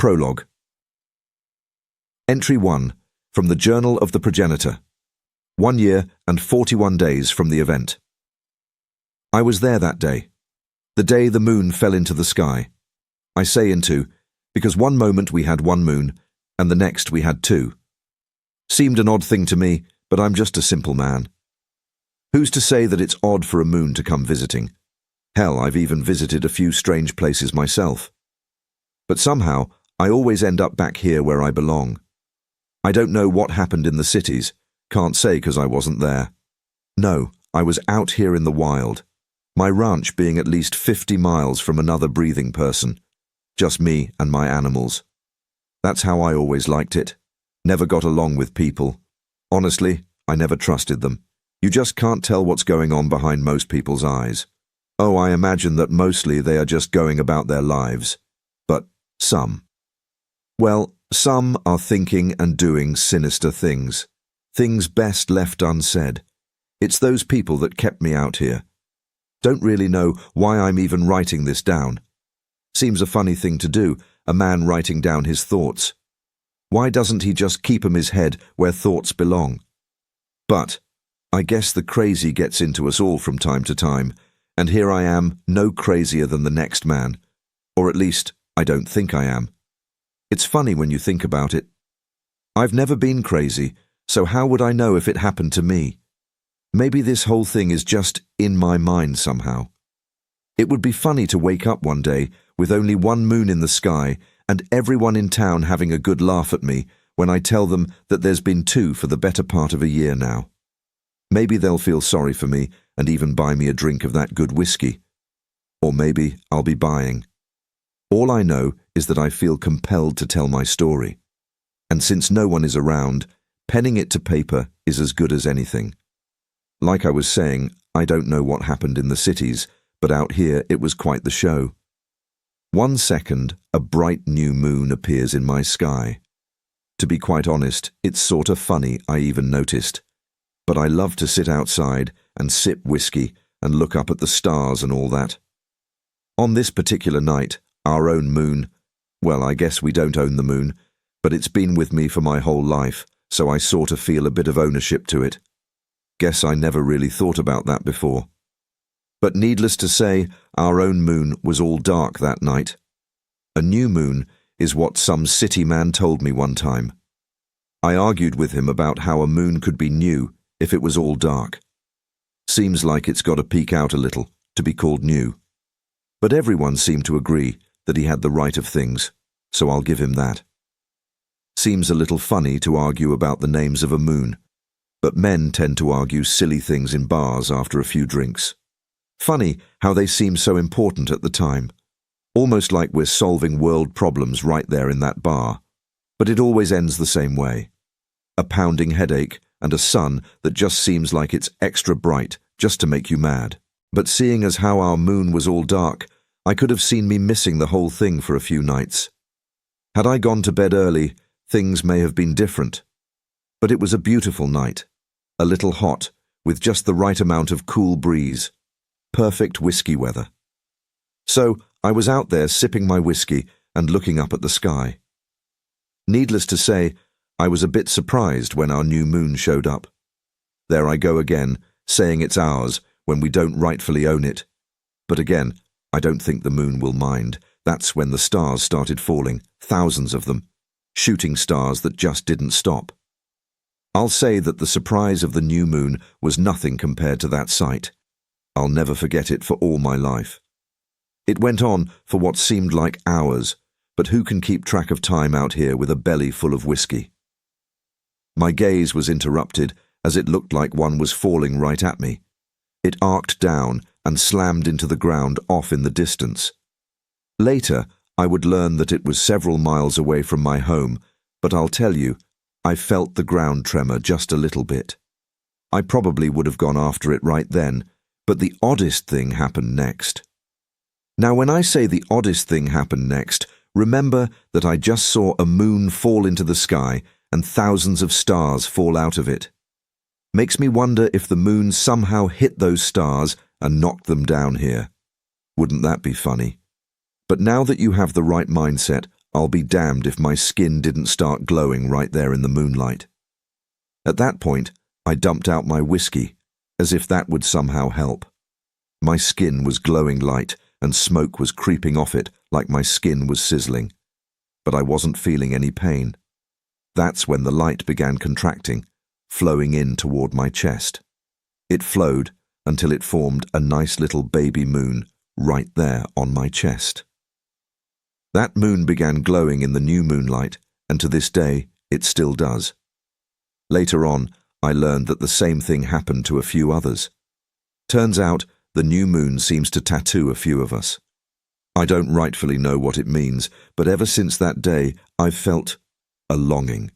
Prologue. Entry 1, from the Journal of the Progenitor. 1 year and 41 days from the event. I was there that day. The day the moon fell into the sky. I say into, because one moment we had one moon, and the next we had two. Seemed an odd thing to me, but I'm just a simple man. Who's to say that it's odd for a moon to come visiting? Hell, I've even visited a few strange places myself. But somehow, I always end up back here where I belong. I don't know what happened in the cities, can't say 'cause I wasn't there. No, I was out here in the wild, my ranch being at least 50 miles from another breathing person, just me and my animals. That's how I always liked it. Never got along with people. Honestly, I never trusted them. You just can't tell what's going on behind most people's eyes. Oh, I imagine that mostly they are just going about their lives. But some. Well, some are thinking and doing sinister things. Things best left unsaid. It's those people that kept me out here. Don't really know why I'm even writing this down. Seems a funny thing to do, a man writing down his thoughts. Why doesn't he just keep 'em in his head where thoughts belong? But I guess the crazy gets into us all from time to time, and here I am, no crazier than the next man. Or at least, I don't think I am. It's funny when you think about it. I've never been crazy, so how would I know if it happened to me? Maybe this whole thing is just in my mind somehow. It would be funny to wake up one day with only one moon in the sky and everyone in town having a good laugh at me when I tell them that there's been two for the better part of a year now. Maybe they'll feel sorry for me and even buy me a drink of that good whiskey. Or maybe I'll be buying. All I know is that I feel compelled to tell my story. And since no one is around, penning it to paper is as good as anything. Like I was saying, I don't know what happened in the cities, but out here it was quite the show. 1 second, a bright new moon appears in my sky. To be quite honest, it's sort of funny I even noticed. But I love to sit outside and sip whiskey and look up at the stars and all that. On this particular night, our own moon, well, I guess we don't own the moon, but it's been with me for my whole life, so I sort of feel a bit of ownership to it. Guess I never really thought about that before. But needless to say, our own moon was all dark that night. A new moon is what some city man told me one time. I argued with him about how a moon could be new if it was all dark. Seems like it's got to peek out a little to be called new. But everyone seemed to agree that he had the right of things, so I'll give him that. Seems a little funny to argue about the names of a moon, but men tend to argue silly things in bars after a few drinks. Funny how they seem so important at the time, almost like we're solving world problems right there in that bar, but it always ends the same way. A pounding headache and a sun that just seems like it's extra bright just to make you mad. But seeing as how our moon was all dark, I could have seen me missing the whole thing for a few nights. Had I gone to bed early, things may have been different. But it was a beautiful night, a little hot, with just the right amount of cool breeze. Perfect whiskey weather. So I was out there sipping my whiskey and looking up at the sky. Needless to say, I was a bit surprised when our new moon showed up. There I go again, saying it's ours when we don't rightfully own it. But again, I don't think the moon will mind. That's when the stars started falling, thousands of them, shooting stars that just didn't stop. I'll say that the surprise of the new moon was nothing compared to that sight. I'll never forget it for all my life. It went on for what seemed like hours, but who can keep track of time out here with a belly full of whiskey? My gaze was interrupted as it looked like one was falling right at me. It arced down and slammed into the ground off in the distance. Later, I would learn that it was several miles away from my home, but I'll tell you, I felt the ground tremor just a little bit. I probably would have gone after it right then, but the oddest thing happened next. Now, when I say the oddest thing happened next, remember that I just saw a moon fall into the sky and thousands of stars fall out of it. Makes me wonder if the moon somehow hit those stars and knocked them down here. Wouldn't that be funny? But now that you have the right mindset, I'll be damned if my skin didn't start glowing right there in the moonlight. At that point, I dumped out my whiskey, as if that would somehow help. My skin was glowing light, and smoke was creeping off it like my skin was sizzling. But I wasn't feeling any pain. That's when the light began contracting, flowing in toward my chest. It flowed until it formed a nice little baby moon right there on my chest. That moon began glowing in the new moonlight, and to this day, it still does. Later on, I learned that the same thing happened to a few others. Turns out, the new moon seems to tattoo a few of us. I don't rightfully know what it means, but ever since that day, I've felt a longing